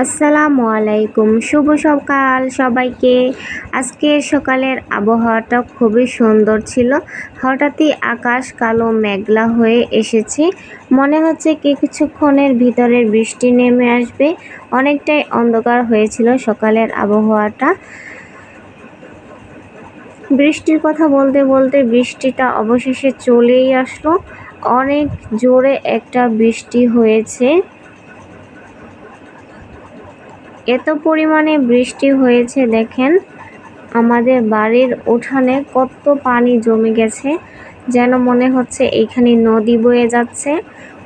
আসসালামু আলাইকুম, শুভ সকাল সবাইকে। আজকের সকালের আবহাওয়াটা খুবই সুন্দর ছিল। হঠাৎই আকাশ কালো মেঘলা হয়ে এসেছে, মনে হচ্ছে কি কিছুক্ষণের ভিতরে বৃষ্টি নেমে আসবে। অনেকটাই অন্ধকার হয়েছিল সকালের আবহাওয়াটা। বৃষ্টির কথা বলতে বলতে বৃষ্টিটা অবশেষে চলেই আসলো। অনেক জোরে একটা বৃষ্টি হয়েছে। এত পরিমাণে বৃষ্টি হয়েছে দেখেন, আমাদের বাড়ির উঠানে কত পানি জমে গেছে, যেন মনে হচ্ছে এইখানে নদী বয়ে যাচ্ছে।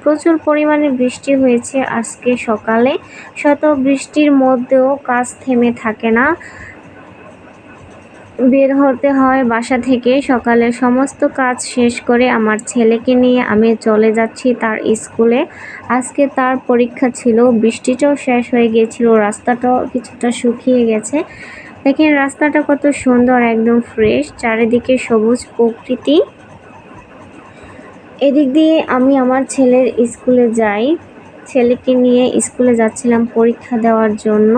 প্রচুর পরিমাণে বৃষ্টি হয়েছে আজকে সকালে। শত বৃষ্টির মধ্যেও কাজ থেমে থাকে না, বের হতে হয় বাসা থেকে। সকালে সমস্ত কাজ শেষ করে আমার ছেলেকে নিয়ে আমি চলে যাচ্ছি তার স্কুলে। আজকে তার পরীক্ষা ছিল, বৃষ্টিটাও শেষ হয়ে গিয়েছিল, রাস্তাটাও কিছুটা শুকিয়ে গেছে। দেখেন রাস্তাটা কত সুন্দর, একদম ফ্রেশ, চারিদিকে সবুজ প্রকৃতি। এদিক দিয়ে আমি আমার ছেলের স্কুলে যাই। ছেলেকে নিয়ে স্কুলে যাচ্ছিলাম পরীক্ষা দেওয়ার জন্য।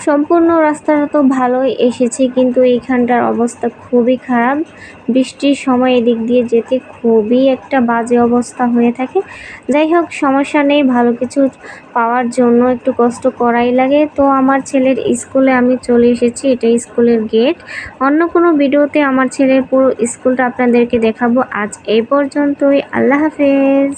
সম্পূর্ণ রাস্তাটা তো ভালোই এসেছি, কিন্তু এইখানটার অবস্থা খুবই খারাপ। বৃষ্টির সময় এদিক দিয়ে যেতে খুবই একটা বাজে অবস্থা হয়ে থাকে। যাই হোক, সমস্যা নেই, ভালো কিছু পাওয়ার জন্য একটু কষ্ট করাই লাগে। তো আমার ছেলের স্কুলে আমি চলে এসেছি, এটা স্কুলের গেট। অন্য কোনো ভিডিওতে আমার ছেলের পুরো স্কুলটা আপনাদেরকে দেখাবো। আজ এই পর্যন্তই, আল্লাহ হাফেজ।